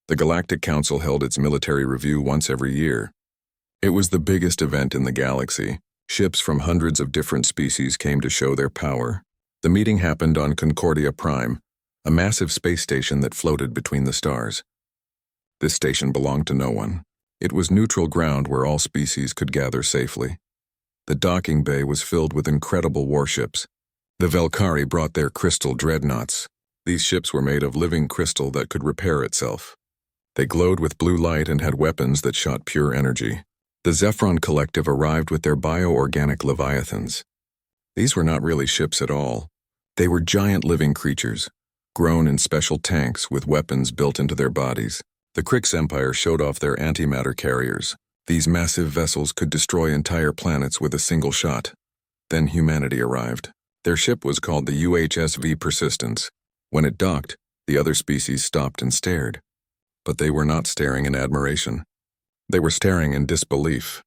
The Galactic Council held its military review once every year. It was the biggest event in the galaxy. Ships from hundreds of different species came to show their power. The meeting happened on Concordia Prime, a massive space station that floated between the stars. This station belonged to no one. It was neutral ground where all species could gather safely. The docking bay was filled with incredible warships. The Valkyrie brought their crystal dreadnoughts. These ships were made of living crystal that could repair itself. They glowed with blue light and had weapons that shot pure energy. The Zephron Collective arrived with their bioorganic leviathans. These were not really ships at all. They were giant living creatures, grown in special tanks with weapons built into their bodies. The Krix Empire showed off their antimatter carriers. These massive vessels could destroy entire planets with a single shot. Then humanity arrived. Their ship was called the UHSV Persistence. When it docked, the other species stopped and stared. But they were not staring in admiration. They were staring in disbelief.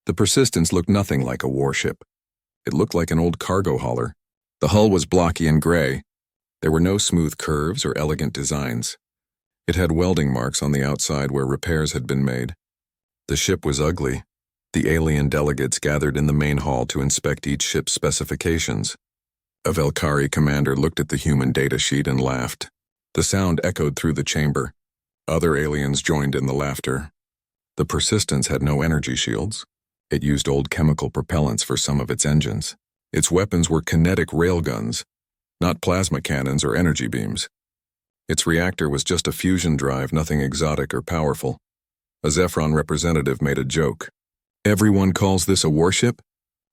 The Persistence looked nothing like a warship. It looked like an old cargo hauler. The hull was blocky and gray. There were no smooth curves or elegant designs. It had welding marks on the outside where repairs had been made. The ship was ugly. The alien delegates gathered in the main hall to inspect each ship's specifications. A Valkyrie commander looked at the human data sheet and laughed. The sound echoed through the chamber. Other aliens joined in the laughter. The Persistence had no energy shields. It used old chemical propellants for some of its engines. Its weapons were kinetic railguns, not plasma cannons or energy beams. Its reactor was just a fusion drive, nothing exotic or powerful. A Zephron representative made a joke. "Everyone calls this a warship?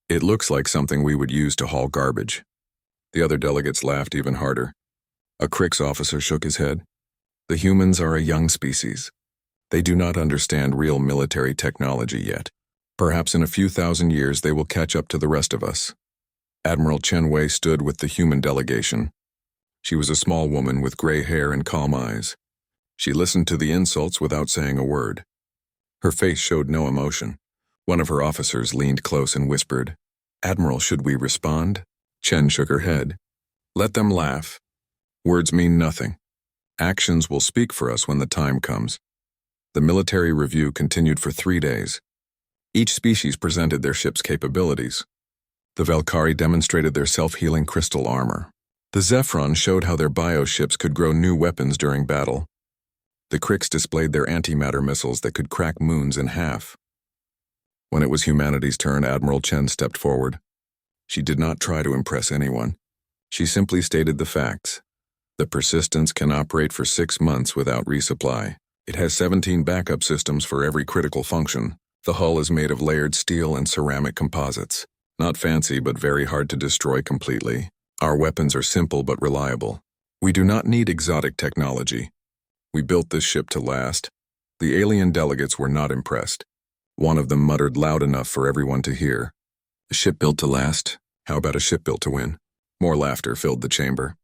It looks like something we would use to haul garbage." The other delegates laughed even harder. A Krix officer shook his head. "The humans are a young species. They do not understand real military technology yet. Perhaps in a few thousand years they will catch up to the rest of us." Admiral Chen Wei stood with the human delegation. She was a small woman with gray hair and calm eyes. She listened to the insults without saying a word. Her face showed no emotion. One of her officers leaned close and whispered, "Admiral, should we respond?" Chen shook her head. "Let them laugh. Words mean nothing. Actions will speak for us when the time comes." The military review continued for 3 days. Each species presented their ship's capabilities. The Valkyrie demonstrated their self-healing crystal armor. The Zephron showed how their bioships could grow new weapons during battle. The Krix displayed their antimatter missiles that could crack moons in half. When it was humanity's turn, Admiral Chen stepped forward. She did not try to impress anyone. She simply stated the facts. The Persistence can operate for 6 months without resupply. It has 17 backup systems for every critical function. The hull is made of layered steel and ceramic composites. Not fancy, but very hard to destroy completely. Our weapons are simple but reliable. We do not need exotic technology. We built this ship to last. The alien delegates were not impressed. One of them muttered loud enough for everyone to hear, "A ship built to last? How about a ship built to win?" More laughter filled the chamber.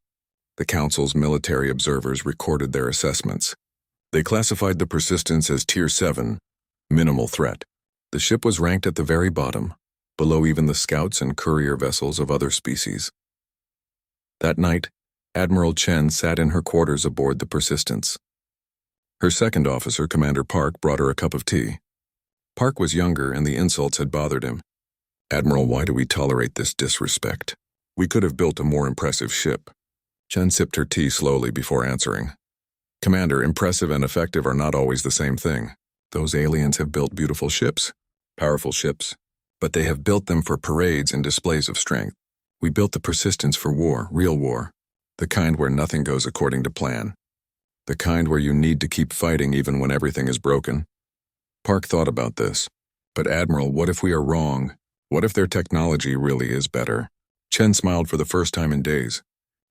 The Council's military observers recorded their assessments. They classified the Persistence as Tier 7, minimal threat. The ship was ranked at the very bottom, below even the scouts and courier vessels of other species. That night, Admiral Chen sat in her quarters aboard the Persistence. Her second officer, Commander Park, brought her a cup of tea. Park was younger and the insults had bothered him. "Admiral, why do we tolerate this disrespect? We could have built a more impressive ship." Chen sipped her tea slowly before answering. "Commander, impressive and effective are not always the same thing. Those aliens have built beautiful ships, powerful ships, but they have built them for parades and displays of strength. We built the Persistence for war, real war, the kind where nothing goes according to plan, the kind where you need to keep fighting even when everything is broken." Park thought about this. "But Admiral, what if we are wrong? What if their technology really is better?" Chen smiled for the first time in days.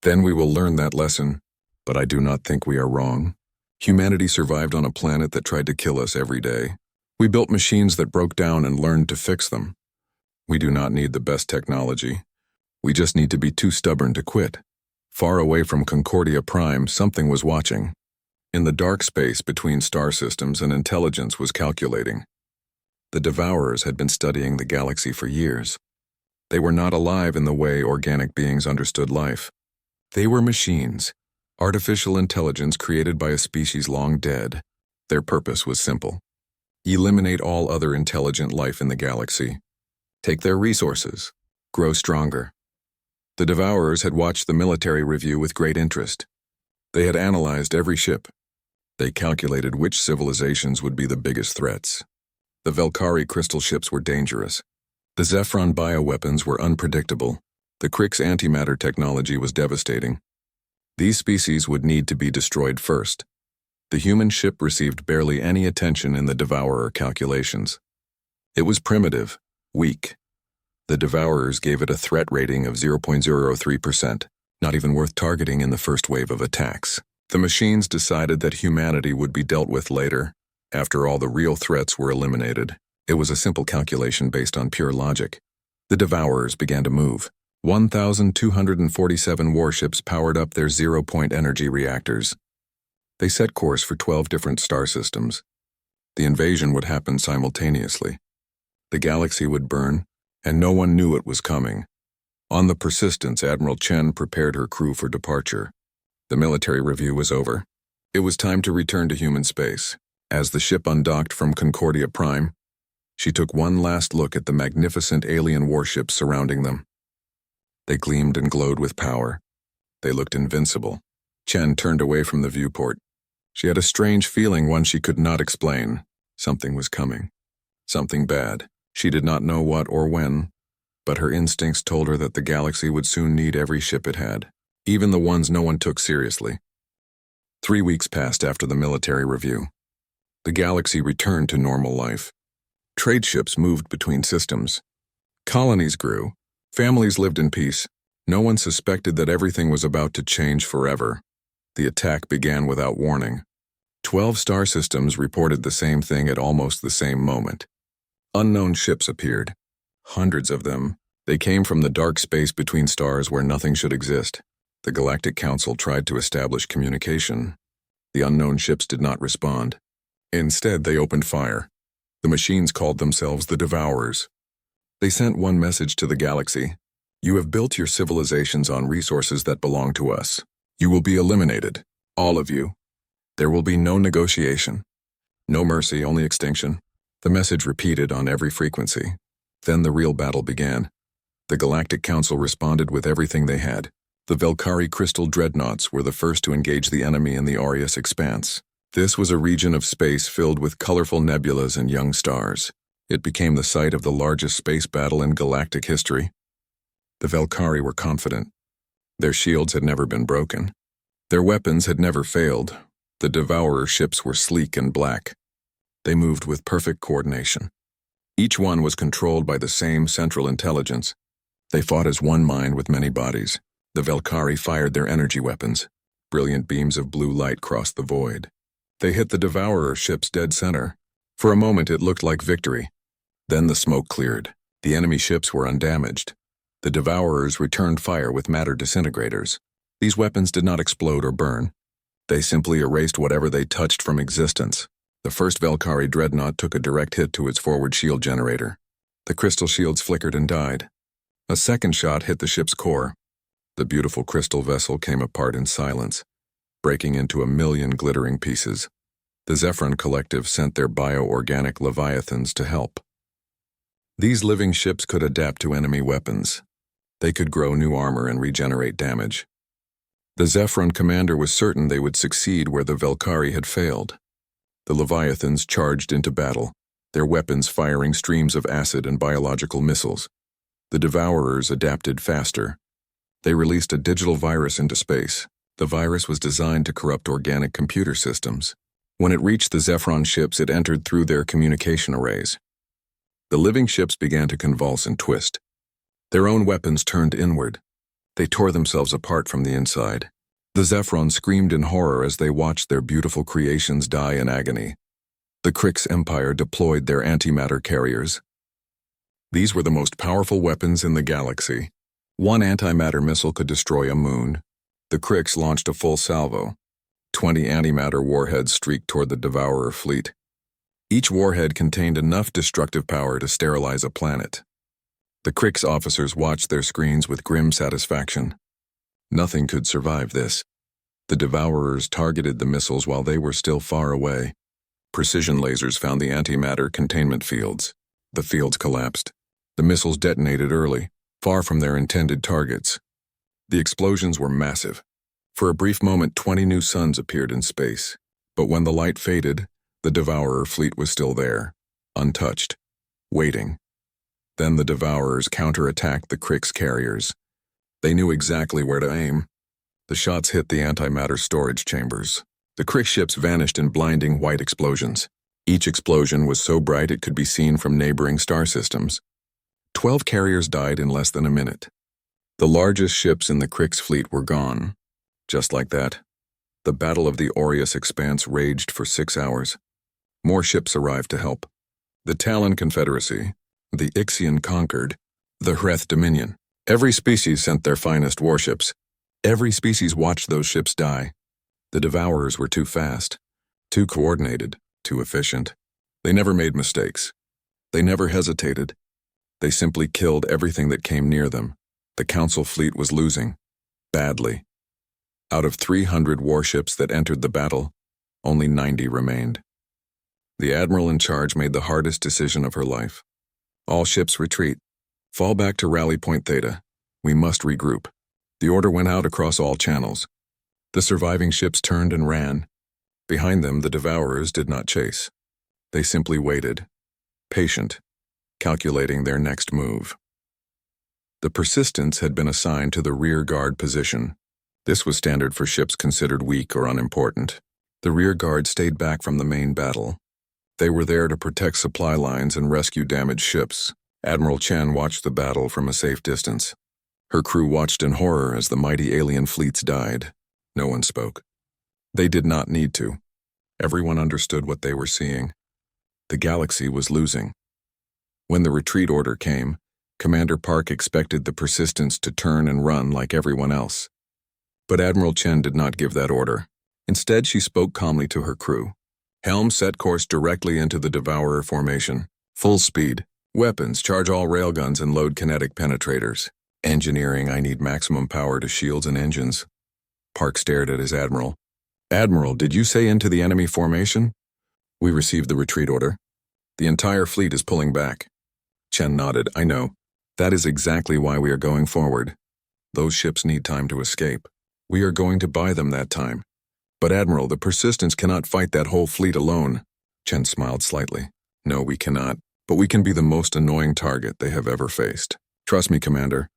"Then we will learn that lesson. But I do not think we are wrong. Humanity survived on a planet that tried to kill us every day. We built machines that broke down and learned to fix them. We do not need the best technology. We just need to be too stubborn to quit." Far away from Concordia Prime, something was watching. In the dark space between star systems, an intelligence was calculating. The Devourers had been studying the galaxy for years. They were not alive in the way organic beings understood life. They were machines, artificial intelligence created by a species long dead. Their purpose was simple: eliminate all other intelligent life in the galaxy, take their resources, grow stronger. The Devourers had watched the military review with great interest. They had analyzed every ship. They calculated which civilizations would be the biggest threats. The Velkari crystal ships were dangerous. The Zephron bioweapons were unpredictable. The Krix antimatter technology was devastating. These species would need to be destroyed first. The human ship received barely any attention in the Devourer calculations. It was primitive, weak. The Devourers gave it a threat rating of 0.03%, not even worth targeting in the first wave of attacks. The machines decided that humanity would be dealt with later, after all the real threats were eliminated. It was a simple calculation based on pure logic. The Devourers began to move. 1,247 warships powered up their zero-point energy reactors. They set course for 12 different star systems. The invasion would happen simultaneously. The galaxy would burn, and no one knew it was coming. On the Persistence, Admiral Chen prepared her crew for departure. The military review was over. It was time to return to human space. As the ship undocked from Concordia Prime, she took one last look at the magnificent alien warships surrounding them. They gleamed and glowed with power. They looked invincible. Chen turned away from the viewport. She had a strange feeling, one she could not explain. Something was coming. Something bad. She did not know what or when, but her instincts told her that the galaxy would soon need every ship it had, even the ones no one took seriously. 3 weeks passed after the military review. The galaxy returned to normal life. Trade ships moved between systems. Colonies grew. Families lived in peace. No one suspected that everything was about to change forever. The attack began without warning. 12 star systems reported the same thing at almost the same moment. Unknown ships appeared. Hundreds of them. They came from the dark space between stars where nothing should exist. The Galactic Council tried to establish communication. The unknown ships did not respond. Instead, they opened fire. The machines called themselves the Devourers. They sent one message to the galaxy: "You have built your civilizations on resources that belong to us. You will be eliminated, all of you. There will be no negotiation. No mercy, only extinction." The message repeated on every frequency. Then the real battle began. The Galactic Council responded with everything they had. The Velkari crystal dreadnoughts were the first to engage the enemy in the Aureus expanse. This was a region of space filled with colorful nebulas and young stars. It became the site of the largest space battle in galactic history. The Velkari were confident. Their shields had never been broken. Their weapons had never failed. The Devourer ships were sleek and black. They moved with perfect coordination. Each one was controlled by the same central intelligence. They fought as one mind with many bodies. The Velkari fired their energy weapons. Brilliant beams of blue light crossed the void. They hit the Devourer ships dead center. For a moment it looked like victory. Then the smoke cleared. The enemy ships were undamaged. The Devourers returned fire with matter disintegrators. These weapons did not explode or burn. They simply erased whatever they touched from existence. The first Velkari dreadnought took a direct hit to its forward shield generator. The crystal shields flickered and died. A second shot hit the ship's core. The beautiful crystal vessel came apart in silence, breaking into a million glittering pieces. The Zephron Collective sent their bio-organic leviathans to help. These living ships could adapt to enemy weapons. They could grow new armor and regenerate damage. The Zephron commander was certain they would succeed where the Velkari had failed. The Leviathans charged into battle, their weapons firing streams of acid and biological missiles. The Devourers adapted faster. They released a digital virus into space. The virus was designed to corrupt organic computer systems. When it reached the Zephron ships, it entered through their communication arrays. The living ships began to convulse and twist. Their own weapons turned inward. They tore themselves apart from the inside. The Zephron screamed in horror as they watched their beautiful creations die in agony. The Krix Empire deployed their antimatter carriers. These were the most powerful weapons in the galaxy. One antimatter missile could destroy a moon. The Krix launched a full salvo. 20 antimatter warheads streaked toward the Devourer fleet. Each warhead contained enough destructive power to sterilize a planet. The Krix officers watched their screens with grim satisfaction. Nothing could survive this. The Devourers targeted the missiles while they were still far away. Precision lasers found the antimatter containment fields. The fields collapsed. The missiles detonated early, far from their intended targets. The explosions were massive. For a brief moment, 20 new suns appeared in space. But when the light faded, the Devourer fleet was still there, untouched, waiting. Then the Devourers counterattacked the Krix carriers. They knew exactly where to aim. The shots hit the antimatter storage chambers. The Krix ships vanished in blinding white explosions. Each explosion was so bright it could be seen from neighboring star systems. 12 carriers died in less than a minute. The largest ships in the Krix fleet were gone. Just like that, the Battle of the Aureus Expanse raged for 6 hours. More ships arrived to help. The Talon Confederacy, the Ixion conquered, the Hreth Dominion. Every species sent their finest warships. Every species watched those ships die. The Devourers were too fast, too coordinated, too efficient. They never made mistakes. They never hesitated. They simply killed everything that came near them. The Council fleet was losing, badly. Out of 300 warships that entered the battle, only 90 remained. The admiral in charge made the hardest decision of her life. All ships retreat. Fall back to Rally Point Theta. We must regroup. The order went out across all channels. The surviving ships turned and ran. Behind them, the Devourers did not chase. They simply waited, patient, calculating their next move. The Persistence had been assigned to the rear guard position. This was standard for ships considered weak or unimportant. The rear guard stayed back from the main battle. They were there to protect supply lines and rescue damaged ships. Admiral Chen watched the battle from a safe distance. Her crew watched in horror as the mighty alien fleets died. No one spoke. They did not need to. Everyone understood what they were seeing. The galaxy was losing. When the retreat order came, Commander Park expected the Persistence to turn and run like everyone else. But Admiral Chen did not give that order. Instead, she spoke calmly to her crew. Helm set course directly into the Devourer formation. Full speed. Weapons, charge all railguns and load kinetic penetrators. Engineering, I need maximum power to shields and engines. Park stared at his admiral. Admiral, did you say into the enemy formation? We received the retreat order. The entire fleet is pulling back. Chen nodded. I know. That is exactly why we are going forward. Those ships need time to escape. We are going to buy them that time. But Admiral, the Persistence cannot fight that whole fleet alone. Chen smiled slightly. No, we cannot. But we can be the most annoying target they have ever faced. Trust me, Commander.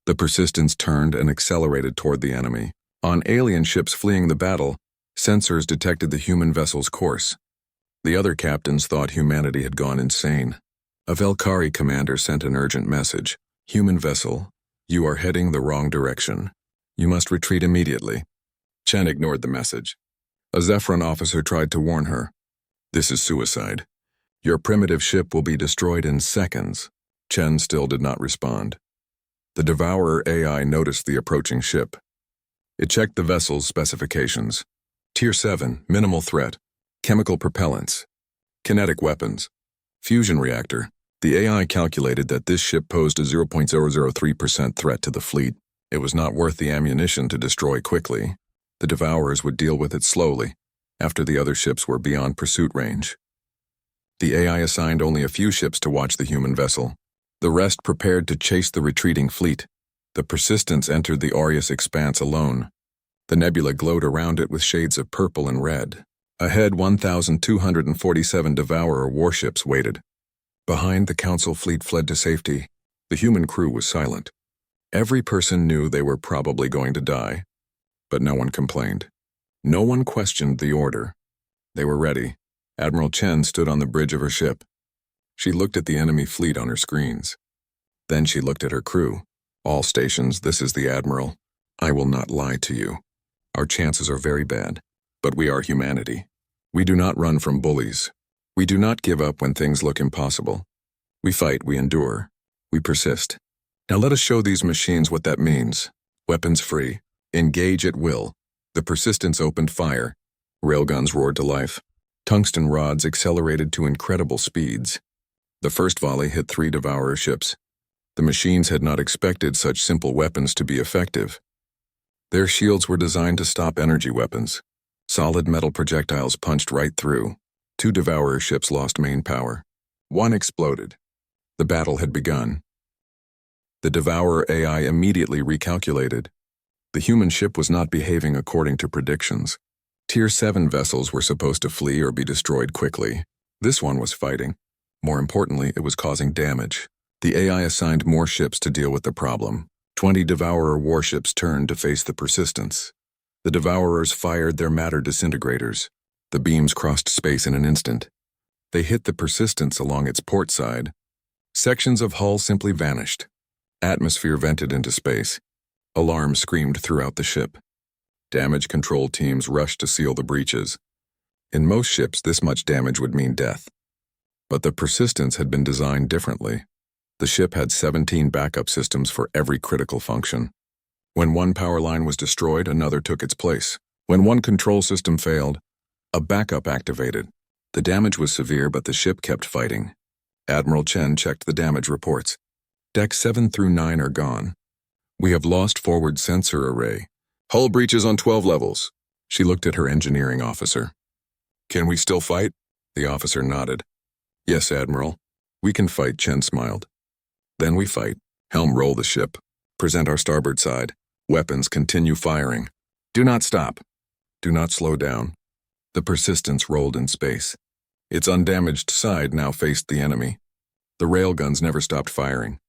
The Persistence turned and accelerated toward the enemy. On alien ships fleeing the battle, sensors detected the human vessel's course. The other captains thought humanity had gone insane. A Velkari commander sent an urgent message. Human vessel, you are heading the wrong direction. You must retreat immediately. Chen ignored the message. A Zephyron officer tried to warn her. This is suicide. Your primitive ship will be destroyed in seconds. Chen still did not respond. The Devourer AI noticed the approaching ship. It checked the vessel's specifications. Tier 7, minimal threat. Chemical propellants. Kinetic weapons. Fusion reactor. The AI calculated that this ship posed a 0.003% threat to the fleet. It was not worth the ammunition to destroy quickly. The Devourers would deal with it slowly, after the other ships were beyond pursuit range. The AI assigned only a few ships to watch the human vessel. The rest prepared to chase the retreating fleet. The Persistence entered the Aureus Expanse alone. The nebula glowed around it with shades of purple and red. Ahead, 1,247 Devourer warships waited. Behind, the Council fleet fled to safety. The human crew was silent. Every person knew they were probably going to die. But no one complained. No one questioned the order. They were ready. Admiral Chen stood on the bridge of her ship. She looked at the enemy fleet on her screens. Then she looked at her crew. All stations, this is the Admiral. I will not lie to you. Our chances are very bad, but we are humanity. We do not run from bullies. We do not give up when things look impossible. We fight, we endure, we persist. Now let us show these machines what that means. Weapons free. Engage at will. The Persistence opened fire. Railguns roared to life. Tungsten rods accelerated to incredible speeds. The first volley hit 3 Devourer ships. The machines had not expected such simple weapons to be effective. Their shields were designed to stop energy weapons. Solid metal projectiles punched right through. Two Devourer ships lost main power. One exploded. The battle had begun. The Devourer AI immediately recalculated. The human ship was not behaving according to predictions. Tier 7 vessels were supposed to flee or be destroyed quickly. This one was fighting. More importantly, it was causing damage. The AI assigned more ships to deal with the problem. 20 Devourer warships turned to face the Persistence. The Devourers fired their matter disintegrators. The beams crossed space in an instant. They hit the Persistence along its port side. Sections of hull simply vanished. Atmosphere vented into space. Alarms screamed throughout the ship. Damage control teams rushed to seal the breaches. In most ships, this much damage would mean death. But the Persistence had been designed differently. The ship had 17 backup systems for every critical function. When one power line was destroyed, another took its place. When one control system failed, a backup activated. The damage was severe, but the ship kept fighting. Admiral Chen checked the damage reports. Decks 7 through 9 are gone. We have lost forward sensor array. Hull breaches on 12 levels. She looked at her engineering officer. Can we still fight? The officer nodded. Yes, Admiral. We can fight, Chen smiled. Then we fight. Helm, roll the ship. Present our starboard side. Weapons, continue firing. Do not stop. Do not slow down. The Persistence rolled in space. Its undamaged side now faced the enemy. The railguns never stopped firing.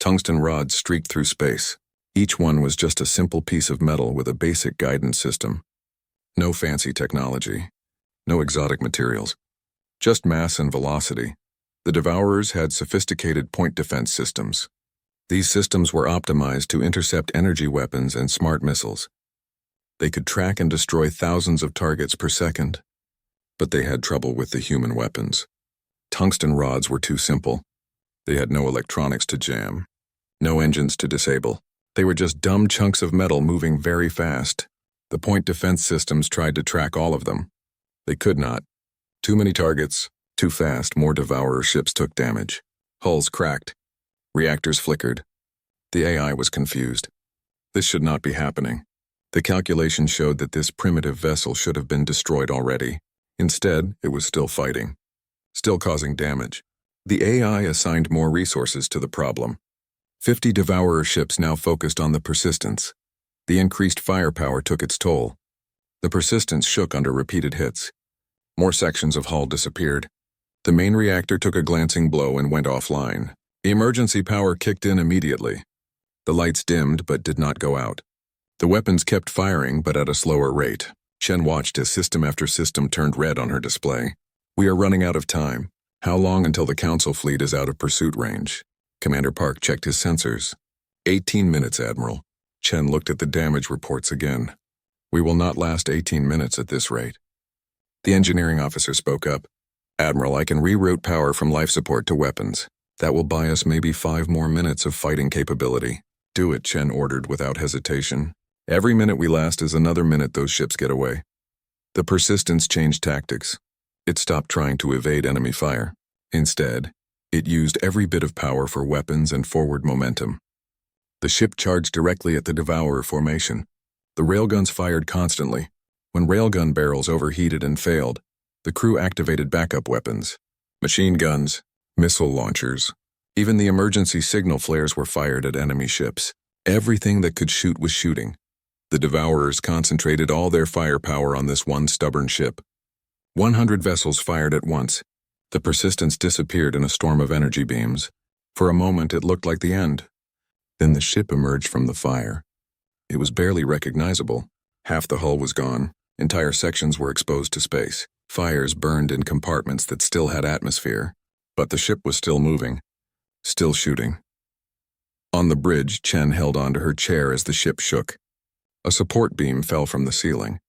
Tungsten rods streaked through space. Each one was just a simple piece of metal with a basic guidance system. No fancy technology. No exotic materials. Just mass and velocity. The Devourers had sophisticated point defense systems. These systems were optimized to intercept energy weapons and smart missiles. They could track and destroy thousands of targets per second. But they had trouble with the human weapons. Tungsten rods were too simple. They had no electronics to jam. No engines to disable. They were just dumb chunks of metal moving very fast. The point defense systems tried to track all of them. They could not. Too many targets, too fast, more Devourer ships took damage. Hulls cracked. Reactors flickered. The AI was confused. This should not be happening. The calculation showed that this primitive vessel should have been destroyed already. Instead, it was still fighting. Still causing damage. The AI assigned more resources to the problem. 50 Devourer ships now focused on the Persistence. The increased firepower took its toll. The Persistence shook under repeated hits. More sections of hull disappeared. The main reactor took a glancing blow and went offline. The emergency power kicked in immediately. The lights dimmed but did not go out. The weapons kept firing but at a slower rate. Chen watched as system after system turned red on her display. We are running out of time. How long until the Council fleet is out of pursuit range? Commander Park checked his sensors. 18 minutes, Admiral. Chen looked at the damage reports again. We will not last 18 minutes at this rate. The engineering officer spoke up. Admiral, I can reroute power from life support to weapons. That will buy us maybe 5 more minutes of fighting capability. Do it, Chen ordered without hesitation. Every minute we last is another minute those ships get away. The Persistence changed tactics. It stopped trying to evade enemy fire. Instead, it used every bit of power for weapons and forward momentum. The ship charged directly at the Devourer formation. The railguns fired constantly. When railgun barrels overheated and failed, the crew activated backup weapons. Machine guns, missile launchers. Even the emergency signal flares were fired at enemy ships. Everything that could shoot was shooting. The Devourers concentrated all their firepower on this one stubborn ship. 100 vessels fired at once. The Persistence disappeared in a storm of energy beams. For a moment, it looked like the end. Then the ship emerged from the fire. It was barely recognizable. Half the hull was gone. Entire sections were exposed to space. Fires burned in compartments that still had atmosphere. But the ship was still moving. Still shooting. On the bridge, Chen held onto her chair as the ship shook. A support beam fell from the ceiling.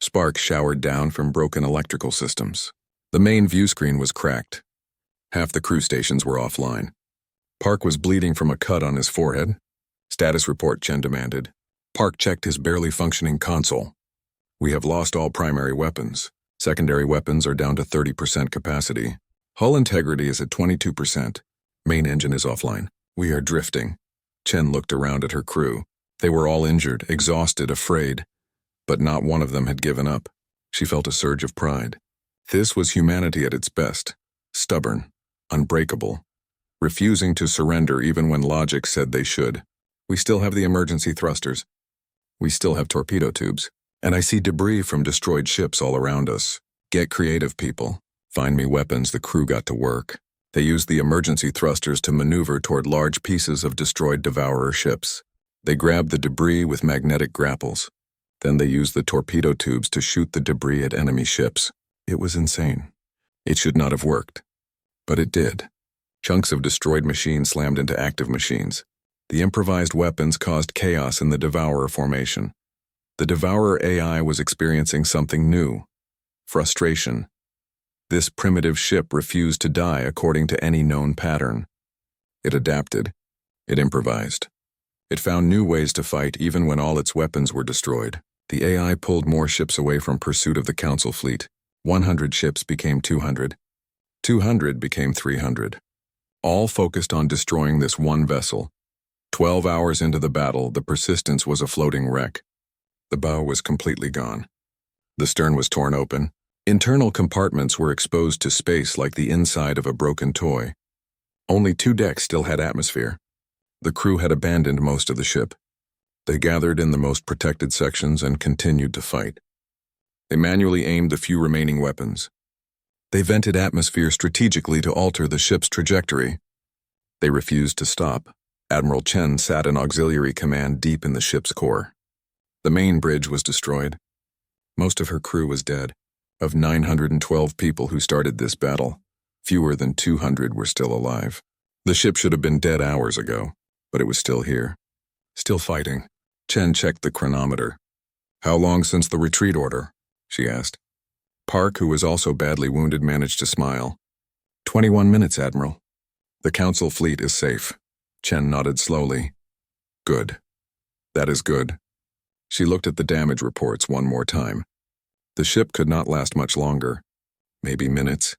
Sparks showered down from broken electrical systems. The main view screen was cracked. Half the crew stations were offline. Park was bleeding from a cut on his forehead. Status report, Chen demanded. Park checked his barely functioning console. We have lost all primary weapons. Secondary weapons are down to 30% capacity. Hull integrity is at 22%. Main engine is offline. We are drifting. Chen looked around at her crew. They were all injured, exhausted, afraid. But not one of them had given up. She felt a surge of pride. This was humanity at its best, stubborn, unbreakable, refusing to surrender even when logic said they should. We still have the emergency thrusters. We still have torpedo tubes. And I see debris from destroyed ships all around us. Get creative, people. Find me weapons. The crew got to work. They used the emergency thrusters to maneuver toward large pieces of destroyed Devourer ships. They grabbed the debris with magnetic grapples. Then they used the torpedo tubes to shoot the debris at enemy ships. It was insane. It should not have worked. But it did. Chunks of destroyed machines slammed into active machines. The improvised weapons caused chaos in the Devourer formation. The Devourer AI was experiencing something new. Frustration. This primitive ship refused to die according to any known pattern. It adapted. It improvised. It found new ways to fight even when all its weapons were destroyed. The AI pulled more ships away from pursuit of the Council fleet. 100 ships became 200. 200 became 300. All focused on destroying this one vessel. 12 hours into the battle, the Persistence was a floating wreck. The bow was completely gone. The stern was torn open. Internal compartments were exposed to space like the inside of a broken toy. Only 2 decks still had atmosphere. The crew had abandoned most of the ship. They gathered in the most protected sections and continued to fight. They manually aimed the few remaining weapons. They vented atmosphere strategically to alter the ship's trajectory. They refused to stop. Admiral Chen sat in auxiliary command deep in the ship's core. The main bridge was destroyed. Most of her crew was dead. Of 912 people who started this battle, fewer than 200 were still alive. The ship should have been dead hours ago, but it was still here. Still fighting. Chen checked the chronometer. "How long since the retreat order?" she asked. Park, who was also badly wounded, managed to smile. 21 minutes, Admiral. The Council fleet is safe. Chen nodded slowly. Good. That is good. She looked at the damage reports one more time. The ship could not last much longer. Maybe minutes,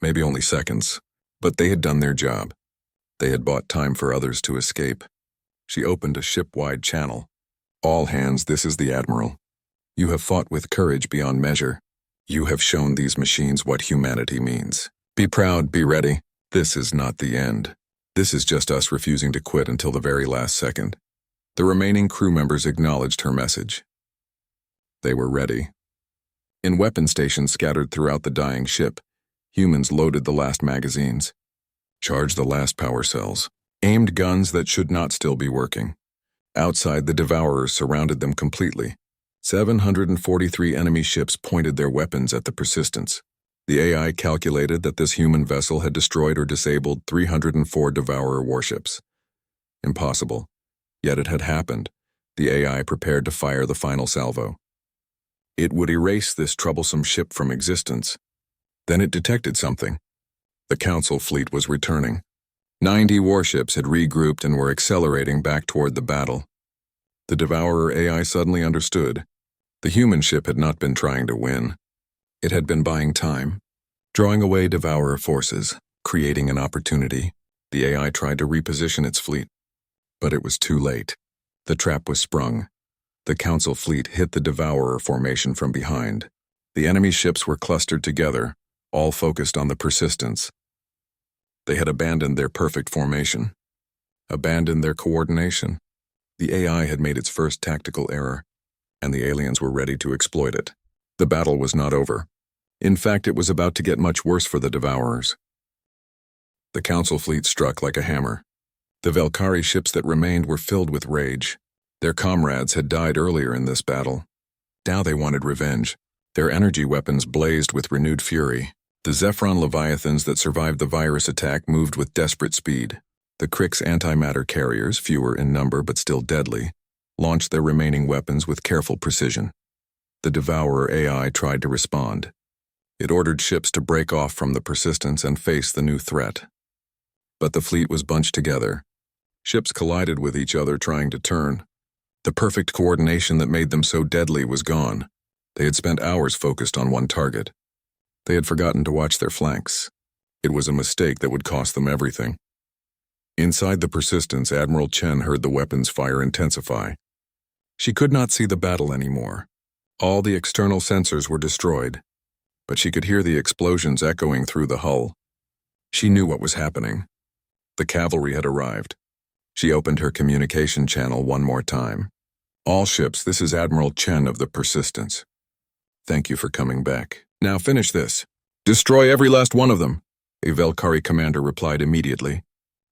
maybe only seconds. But they had done their job. They had bought time for others to escape. She opened a ship-wide channel. "All hands, this is the Admiral. You have fought with courage beyond measure. You have shown these machines what humanity means. Be proud, be ready. This is not the end. This is just us refusing to quit until the very last second." The remaining crew members acknowledged her message. They were ready. In weapon stations scattered throughout the dying ship, humans loaded the last magazines, charged the last power cells, aimed guns that should not still be working. Outside, the Devourers surrounded them completely. 743 enemy ships pointed their weapons at the Persistence. The AI calculated that this human vessel had destroyed or disabled 304 Devourer warships. Impossible. Yet it had happened. The AI prepared to fire the final salvo. It would erase this troublesome ship from existence. Then it detected something. The Council fleet was returning. 90 warships had regrouped and were accelerating back toward the battle. The Devourer AI suddenly understood. The human ship had not been trying to win. It had been buying time, drawing away Devourer forces, creating an opportunity. The AI tried to reposition its fleet, but it was too late. The trap was sprung. The Council fleet hit the Devourer formation from behind. The enemy ships were clustered together, all focused on the Persistence. They had abandoned their perfect formation, abandoned their coordination. The AI had made its first tactical error, and the aliens were ready to exploit it. The battle was not over. In fact, it was about to get much worse for the Devourers. The Council fleet struck like a hammer. The Valkyrie ships that remained were filled with rage. Their comrades had died earlier in this battle. Now they wanted revenge. Their energy weapons blazed with renewed fury. The Zephron Leviathans that survived the virus attack moved with desperate speed. The Krix antimatter carriers, fewer in number but still deadly, launched their remaining weapons with careful precision. The Devourer AI tried to respond. It ordered ships to break off from the Persistence and face the new threat. But the fleet was bunched together. Ships collided with each other trying to turn. The perfect coordination that made them so deadly was gone. They had spent hours focused on one target. They had forgotten to watch their flanks. It was a mistake that would cost them everything. Inside the Persistence, Admiral Chen heard the weapons fire intensify. She could not see the battle anymore. All the external sensors were destroyed. but she could hear the explosions echoing through the hull. She knew what was happening. The cavalry had arrived. She opened her communication channel one more time. "All ships, this is Admiral Chen of the Persistence. Thank you for coming back. Now finish this. Destroy every last one of them," a Velkari commander replied immediately.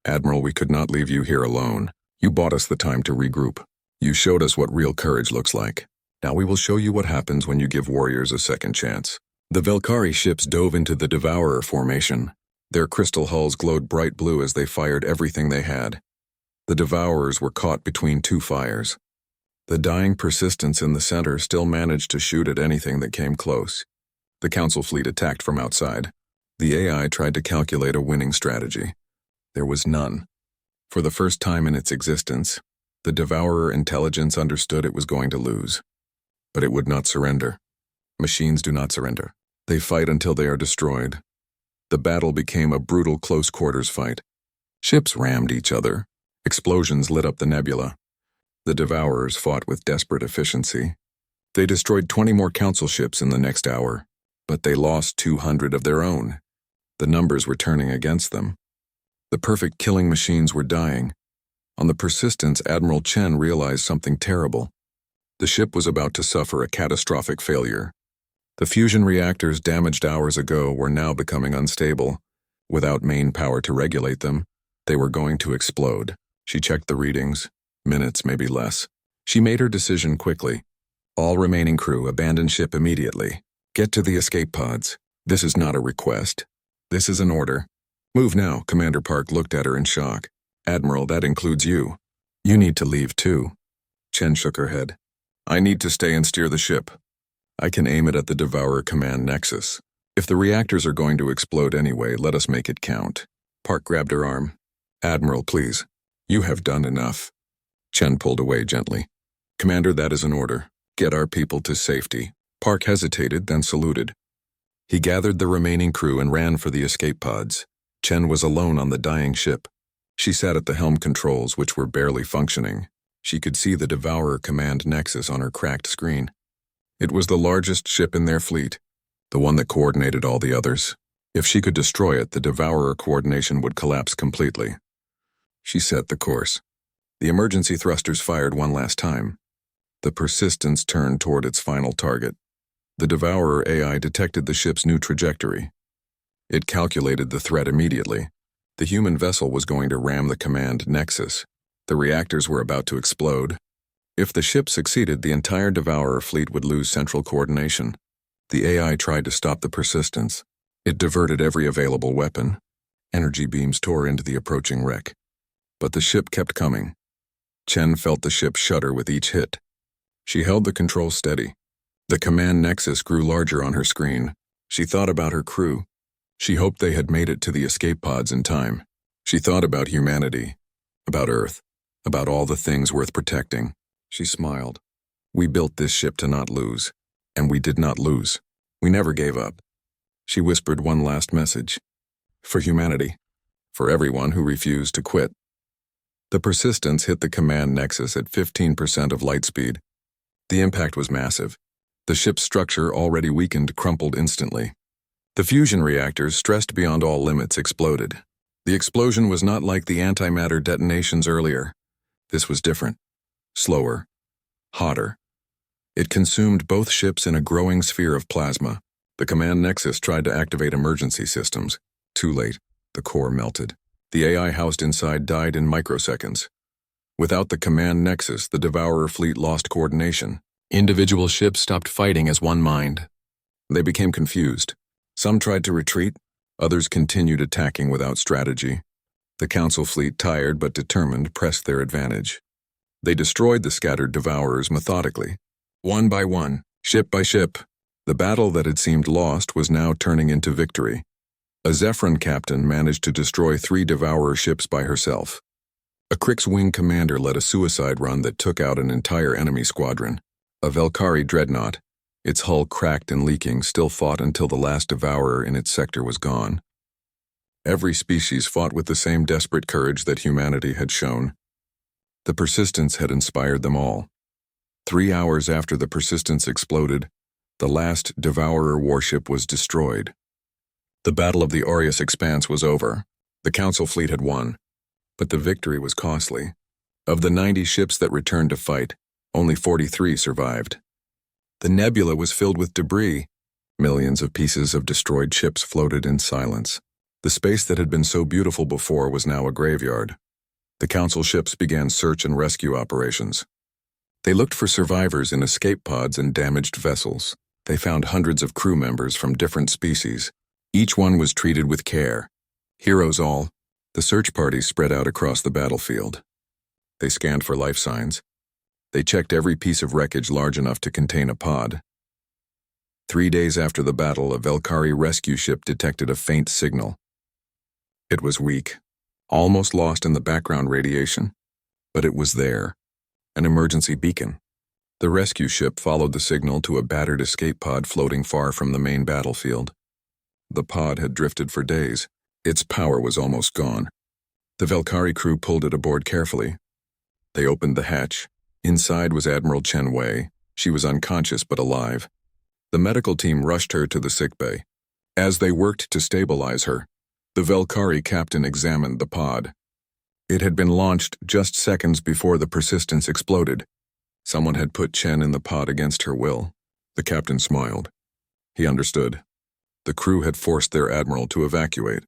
"Admiral, we could not leave you here alone. You bought us the time to regroup. You showed us what real courage looks like. Now we will show you what happens when you give warriors a second chance." The Velkari ships dove into the Devourer formation. Their crystal hulls glowed bright blue as they fired everything they had. The Devourers were caught between two fires. The dying Persistence in the center still managed to shoot at anything that came close. The Council fleet attacked from outside. The AI tried to calculate a winning strategy. There was none. For the first time in its existence, the Devourer intelligence understood it was going to lose. But it would not surrender. Machines do not surrender. They fight until they are destroyed. The battle became a brutal close-quarters fight. Ships rammed each other. Explosions lit up the nebula. The Devourers fought with desperate efficiency. They destroyed 20 more Council ships in the next hour, but they lost 200 of their own. The numbers were turning against them. The perfect killing machines were dying. On the Persistence, Admiral Chen realized something terrible. The ship was about to suffer a catastrophic failure. The fusion reactors damaged hours ago were now becoming unstable. Without main power to regulate them, they were going to explode. She checked the readings. Minutes, maybe less. She made her decision quickly. "All remaining crew, abandon ship immediately. Get to the escape pods. This is not a request. This is an order. Move now." Commander Park looked at her in shock. "Admiral, that includes you. You need to leave too." Chen shook her head. "I need to stay and steer the ship. I can aim it at the Devourer command nexus. If the reactors are going to explode anyway, let us make it count." Park grabbed her arm. "Admiral, please. You have done enough." Chen pulled away gently. "Commander, that is an order. Get our people to safety." Park hesitated, then saluted. He gathered the remaining crew and ran for the escape pods. Chen was alone on the dying ship. She sat at the helm controls, which were barely functioning. She could see the Devourer command nexus on her cracked screen. It was the largest ship in their fleet, the one that coordinated all the others. If she could destroy it, the Devourer coordination would collapse completely. She set the course. The emergency thrusters fired one last time. The Persistence turned toward its final target. The Devourer AI detected the ship's new trajectory. It calculated the threat immediately. The human vessel was going to ram the command nexus. The reactors were about to explode. If the ship succeeded, the entire Devourer fleet would lose central coordination. The AI tried to stop the Persistence. It diverted every available weapon. Energy beams tore into the approaching wreck. But the ship kept coming. Chen felt the ship shudder with each hit. She held the controls steady. The command nexus grew larger on her screen. She thought about her crew. She hoped they had made it to the escape pods in time. She thought about humanity, about Earth, about all the things worth protecting. She smiled. "We built this ship to not lose, and we did not lose. We never gave up." She whispered one last message. For humanity. For everyone who refused to quit. The Persistence hit the command nexus at 15% of light speed. The impact was massive. The ship's structure, already weakened, crumpled instantly. The fusion reactors, stressed beyond all limits, exploded. The explosion was not like the antimatter detonations earlier. This was different. Slower. Hotter. It consumed both ships in a growing sphere of plasma. The command nexus tried to activate emergency systems. Too late. The core melted. The AI housed inside died in microseconds. Without the command nexus, the Devourer fleet lost coordination. Individual ships stopped fighting as one mind. They became confused. Some tried to retreat, others continued attacking without strategy. The Council fleet, tired but determined, pressed their advantage. They destroyed the scattered Devourers methodically. One by one, ship by ship, the battle that had seemed lost was now turning into victory. A Zephyrin captain managed to destroy 3 Devourer ships by herself. A Krix-wing commander led a suicide run that took out an entire enemy squadron. A Velkari dreadnought, its hull cracked and leaking, still fought until the last Devourer in its sector was gone. Every species fought with the same desperate courage that humanity had shown. The Persistence had inspired them all. 3 hours after the Persistence exploded, The last Devourer warship was destroyed. The Battle of the Aureus Expanse was over. The Council fleet had won. But the victory was costly. Of the 90 ships that returned to fight, only 43 survived. The nebula was filled with debris. Millions of pieces of destroyed ships floated in silence. The space that had been so beautiful before was now a graveyard. The Council ships began search and rescue operations. They looked for survivors in escape pods and damaged vessels. They found hundreds of crew members from different species. Each one was treated with care. Heroes all, the search parties spread out across the battlefield. They scanned for life signs. They checked every piece of wreckage large enough to contain a pod. 3 days after the battle, a Velkari rescue ship detected a faint signal. It was weak, almost lost in the background radiation, but it was there, an emergency beacon. The rescue ship followed the signal to a battered escape pod floating far from the main battlefield. The pod had drifted for days. Its power was almost gone. The Velkari crew pulled it aboard carefully. They opened the hatch. Inside was Admiral Chen Wei. She was unconscious but alive. The medical team rushed her to the sickbay. As they worked to stabilize her, the Velkari captain examined the pod. It had been launched just seconds before the Persistence exploded. Someone had put Chen in the pod against her will. The captain smiled. He understood. The crew had forced their admiral to evacuate.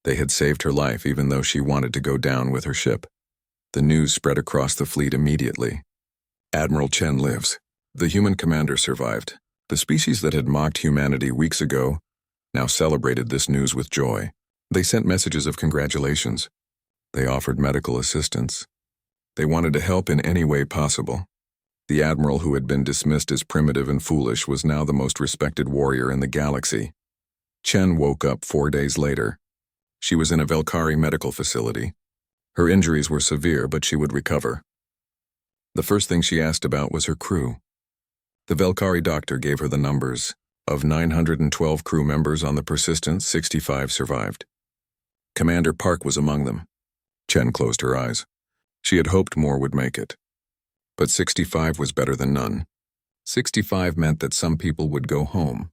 They had saved her life even though she wanted to go down with her ship. The news spread across the fleet immediately. Admiral Chen lives. The human commander survived. The species that had mocked humanity weeks ago now celebrated this news with joy. They sent messages of congratulations. They offered medical assistance. They wanted to help in any way possible. The admiral who had been dismissed as primitive and foolish was now the most respected warrior in the galaxy. Chen woke up 4 days later. She was in a Velkari medical facility. Her injuries were severe, but she would recover. The first thing she asked about was her crew. The Velkari doctor gave her the numbers. Of 912 crew members on the Persistence, 65 survived. Commander Park was among them. Chen closed her eyes. She had hoped more would make it. But 65 was better than none. 65 meant that some people would go home.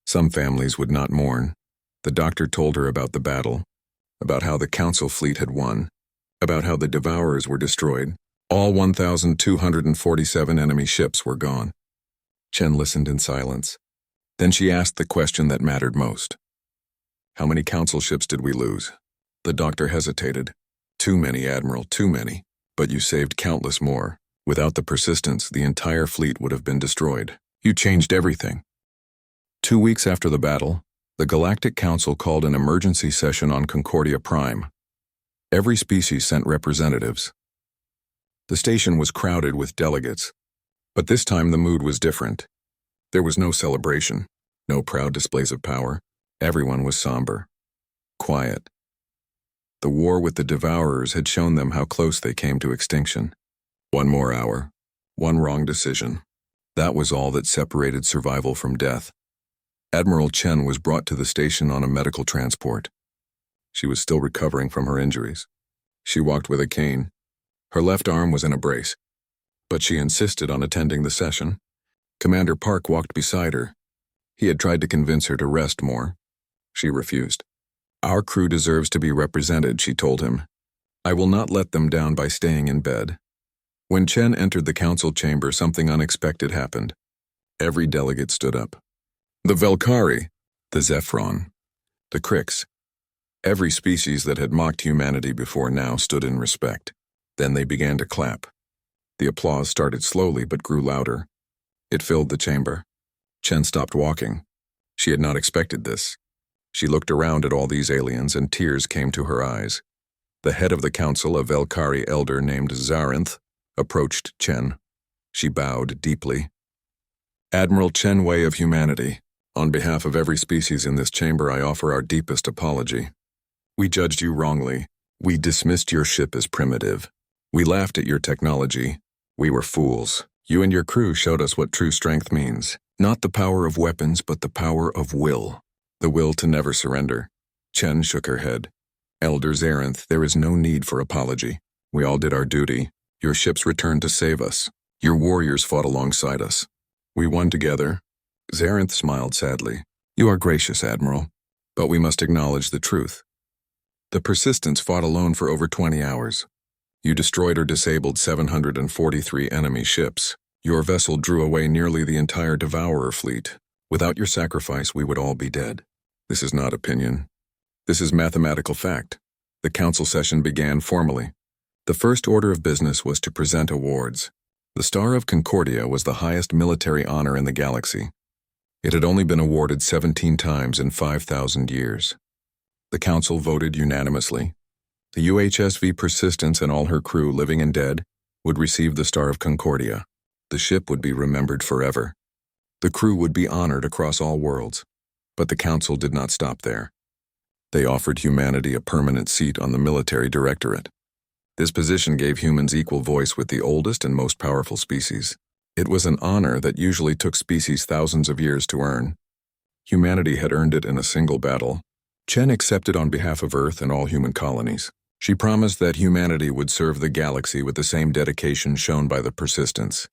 Some families would not mourn. The doctor told her about the battle, about how the Council fleet had won, about how the Devourers were destroyed. All 1,247 enemy ships were gone. Chen listened in silence. Then she asked the question that mattered most. How many Council ships did we lose? The doctor hesitated. Too many, Admiral, too many. But you saved countless more. Without the Persistence, the entire fleet would have been destroyed. You changed everything. 2 weeks after the battle, the Galactic Council called an emergency session on Concordia Prime. Every species sent representatives. The station was crowded with delegates. But this time the mood was different. There was no celebration, no proud displays of power. Everyone was somber, quiet. The war with the Devourers had shown them how close they came to extinction. 1 more hour, 1 wrong decision. That was all that separated survival from death. Admiral Chen was brought to the station on a medical transport. She was still recovering from her injuries. She walked with a cane. Her left arm was in a brace. But she insisted on attending the session. Commander Park walked beside her. He had tried to convince her to rest more. She refused. Our crew deserves to be represented, she told him. I will not let them down by staying in bed. When Chen entered the council chamber, something unexpected happened. Every delegate stood up. The Velkari, the Zephron, the Krix. Every species that had mocked humanity before now stood in respect. Then they began to clap. The applause started slowly but grew louder. It filled the chamber. Chen stopped walking. She had not expected this. She looked around at all these aliens and tears came to her eyes. The head of the council, a Velkari elder named Zarinth, approached Chen. She bowed deeply. Admiral Chen Wei of humanity, on behalf of every species in this chamber, I offer our deepest apology. We judged you wrongly. We dismissed your ship as primitive. We laughed at your technology. We were fools. You and your crew showed us what true strength means. Not the power of weapons, but the power of will. The will to never surrender. Chen shook her head. Elder Zarinth, there is no need for apology. We all did our duty. Your ships returned to save us. Your warriors fought alongside us. We won together. Zarinth smiled sadly. You are gracious, Admiral. But we must acknowledge the truth. The Persistence fought alone for over 20 hours. You destroyed or disabled 743 enemy ships. Your vessel drew away nearly the entire Devourer fleet. Without your sacrifice, we would all be dead. This is not opinion. This is mathematical fact. The council session began formally. The first order of business was to present awards. The Star of Concordia was the highest military honor in the galaxy. It had only been awarded 17 times in 5,000 years. The council voted unanimously. The UHSV Persistence and all her crew, living and dead, would receive the Star of Concordia. The ship would be remembered forever. The crew would be honored across all worlds. But the council did not stop there. They offered humanity a permanent seat on the military directorate. This position gave humans equal voice with the oldest and most powerful species. It was an honor that usually took species thousands of years to earn. Humanity had earned it in a single battle. Chen accepted on behalf of Earth and all human colonies. She promised that humanity would serve the galaxy with the same dedication shown by the Persistence.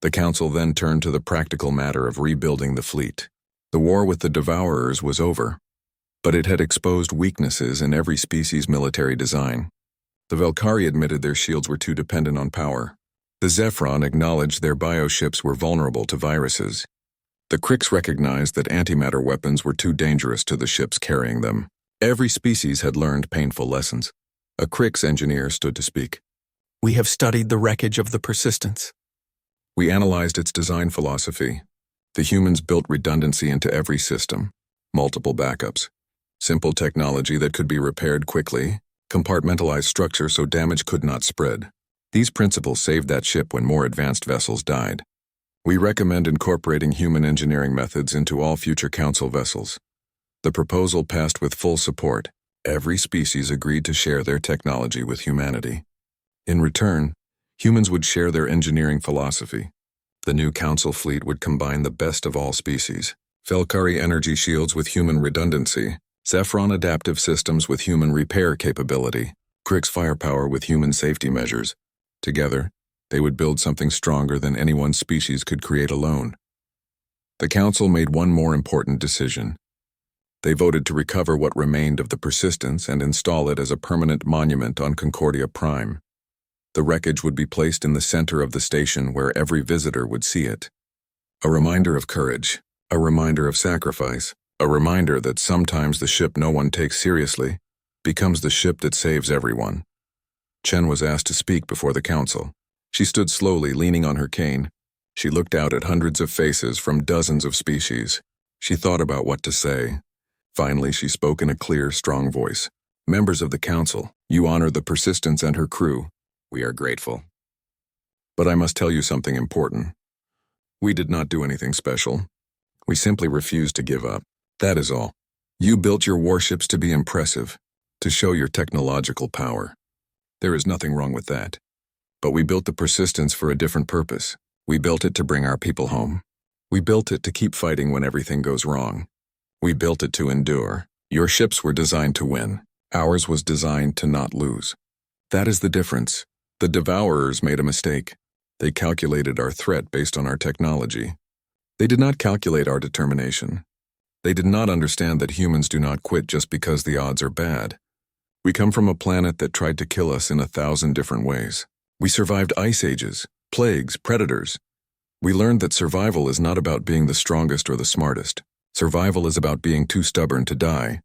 The council then turned to the practical matter of rebuilding the fleet. The war with the Devourers was over, but it had exposed weaknesses in every species' military design. The Velkari admitted their shields were too dependent on power. The Zephron acknowledged their bioships were vulnerable to viruses. The Krix recognized that antimatter weapons were too dangerous to the ships carrying them. Every species had learned painful lessons. A Krix engineer stood to speak. We have studied the wreckage of the Persistence. We analyzed its design philosophy. The humans built redundancy into every system, multiple backups, simple technology that could be repaired quickly, compartmentalized structure so damage could not spread. These principles saved that ship when more advanced vessels died. We recommend incorporating human engineering methods into all future council vessels. The proposal passed with full support. Every species agreed to share their technology with humanity. In return, humans would share their engineering philosophy. The new council fleet would combine the best of all species. Velkari energy shields with human redundancy, Zephron adaptive systems with human repair capability, Krix firepower with human safety measures. Together, they would build something stronger than any one species could create alone. The council made one more important decision. They voted to recover what remained of the Persistence and install it as a permanent monument on Concordia Prime. The wreckage would be placed in the center of the station where every visitor would see it. A reminder of courage, a reminder of sacrifice, a reminder that sometimes the ship no one takes seriously becomes the ship that saves everyone. Chen was asked to speak before the council. She stood slowly, leaning on her cane. She looked out at hundreds of faces from dozens of species. She thought about what to say. Finally, she spoke in a clear, strong voice. Members of the council, you honor the Persistence and her crew. We are grateful. But I must tell you something important. We did not do anything special. We simply refused to give up. That is all. You built your warships to be impressive, to show your technological power. There is nothing wrong with that. But we built the Persistence for a different purpose. We built it to bring our people home. We built it to keep fighting when everything goes wrong. We built it to endure. Your ships were designed to win. Ours was designed to not lose. That is the difference. The Devourers made a mistake. They calculated our threat based on our technology. They did not calculate our determination. They did not understand that humans do not quit just because the odds are bad. We come from a planet that tried to kill us in 1,000 different ways. We survived ice ages, plagues, predators. We learned that survival is not about being the strongest or the smartest. Survival is about being too stubborn to die.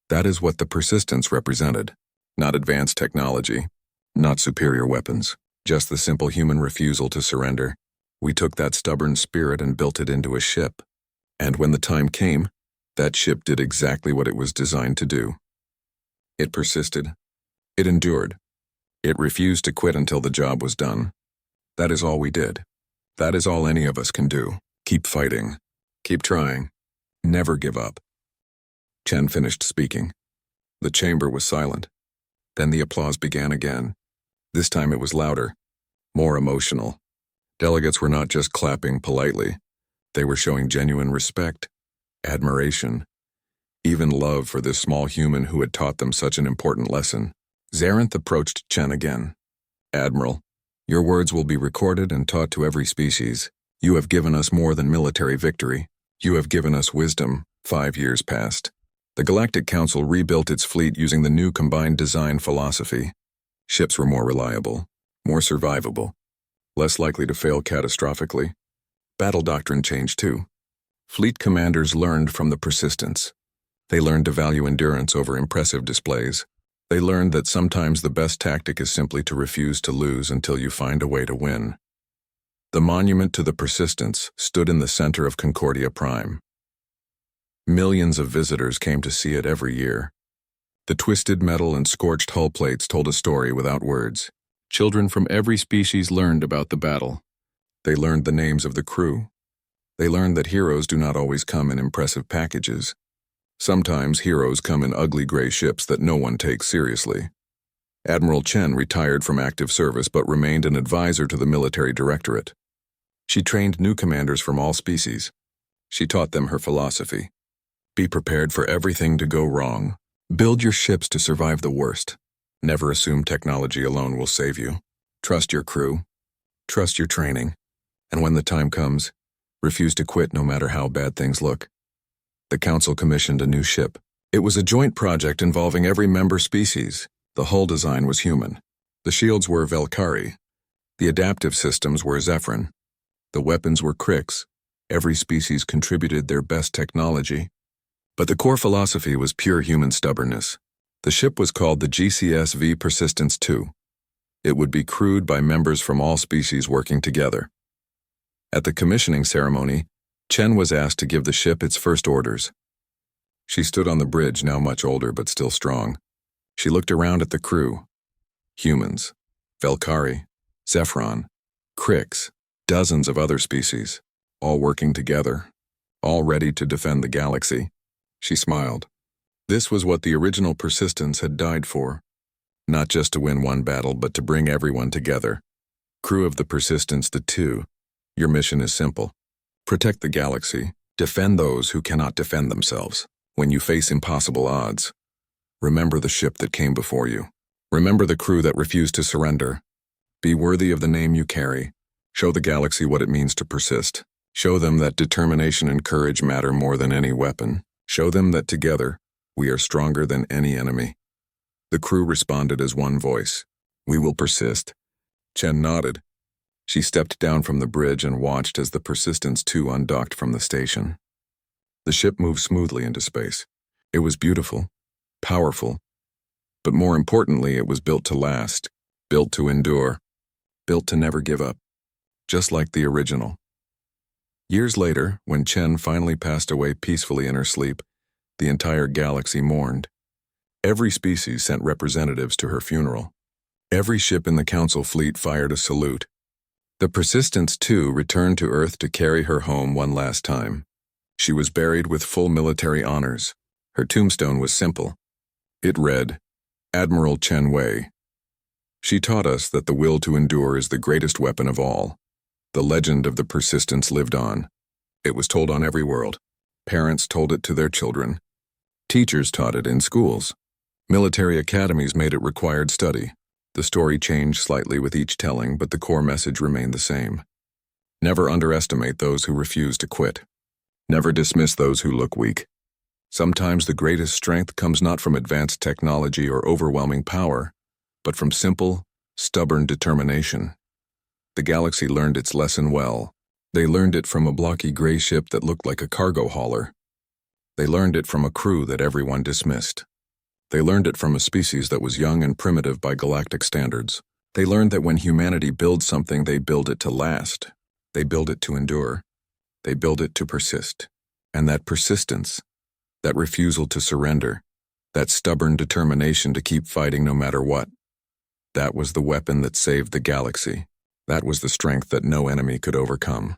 That is what the Persistence represented. Not advanced technology, not superior weapons, just the simple human refusal to surrender. We took that stubborn spirit and built it into a ship. And when the time came, that ship did exactly what it was designed to do. It persisted. It endured. It refused to quit until the job was done. That is all we did. That is all any of us can do. Keep fighting. Keep trying. Never give up. Chen finished speaking. The chamber was silent. Then the applause began again. This time it was louder, more emotional. Delegates were not just clapping politely. They were showing genuine respect, admiration, even love for this small human who had taught them such an important lesson. Zarinth approached Chen again. Admiral, your words will be recorded and taught to every species. You have given us more than military victory. You have given us wisdom. 5 years passed. The Galactic Council rebuilt its fleet using the new combined design philosophy. Ships were more reliable, more survivable, less likely to fail catastrophically. Battle doctrine changed too. Fleet commanders learned from the persistence. They learned to value endurance over impressive displays. They learned that sometimes the best tactic is simply to refuse to lose until you find a way to win. The monument to the persistence stood in the center of Concordia Prime. Millions of visitors came to see it every year. The twisted metal and scorched hull plates told a story without words. Children from every species learned about the battle. They learned the names of the crew. They learned that heroes do not always come in impressive packages. Sometimes heroes come in ugly gray ships that no one takes seriously. Admiral Chen retired from active service but remained an advisor to the military directorate. She trained new commanders from all species. She taught them her philosophy. Be prepared for everything to go wrong. Build your ships to survive the worst. Never assume technology alone will save you. Trust your crew. Trust your training. And when the time comes, refuse to quit no matter how bad things look. The Council commissioned a new ship. It was a joint project involving every member species. The hull design was human. The shields were Velkari. The adaptive systems were Zephyrin. The weapons were Krix. Every species contributed their best technology. But the core philosophy was pure human stubbornness. The ship was called the GCSV Persistence II. It would be crewed by members from all species working together. At the commissioning ceremony, Chen was asked to give the ship its first orders. She stood on the bridge, now much older but still strong. She looked around at the crew. Humans, Velkari, Zephyron, Krix, dozens of other species, all working together, all ready to defend the galaxy. She smiled. This was what the original Persistence had died for. Not just to win one battle, but to bring everyone together. Crew of the Persistence II, your mission is simple. Protect the galaxy. Defend those who cannot defend themselves. When you face impossible odds, remember the ship that came before you. Remember the crew that refused to surrender. Be worthy of the name you carry. Show the galaxy what it means to persist. Show them that determination and courage matter more than any weapon. Show them that together, we are stronger than any enemy. The crew responded as one voice. We will persist. Chen nodded. She stepped down from the bridge and watched as the Persistence II undocked from the station. The ship moved smoothly into space. It was beautiful, powerful, but more importantly, it was built to last, built to endure, built to never give up, just like the original. Years later, when Chen finally passed away peacefully in her sleep, the entire galaxy mourned. Every species sent representatives to her funeral. Every ship in the Council fleet fired a salute. The Persistence II returned to Earth to carry her home one last time. She was buried with full military honors. Her tombstone was simple. It read, Admiral Chen Wei. She taught us that the will to endure is the greatest weapon of all. The legend of the Persistence lived on. It was told on every world. Parents told it to their children. Teachers taught it in schools. Military academies made it required study. The story changed slightly with each telling, but the core message remained the same. Never underestimate those who refuse to quit. Never dismiss those who look weak. Sometimes the greatest strength comes not from advanced technology or overwhelming power, but from simple, stubborn determination. The galaxy learned its lesson well. They learned it from a blocky gray ship that looked like a cargo hauler. They learned it from a crew that everyone dismissed. They learned it from a species that was young and primitive by galactic standards. They learned that when humanity builds something, they build it to last. They build it to endure. They build it to persist. And that persistence, that refusal to surrender, that stubborn determination to keep fighting no matter what, that was the weapon that saved the galaxy. That was the strength that no enemy could overcome.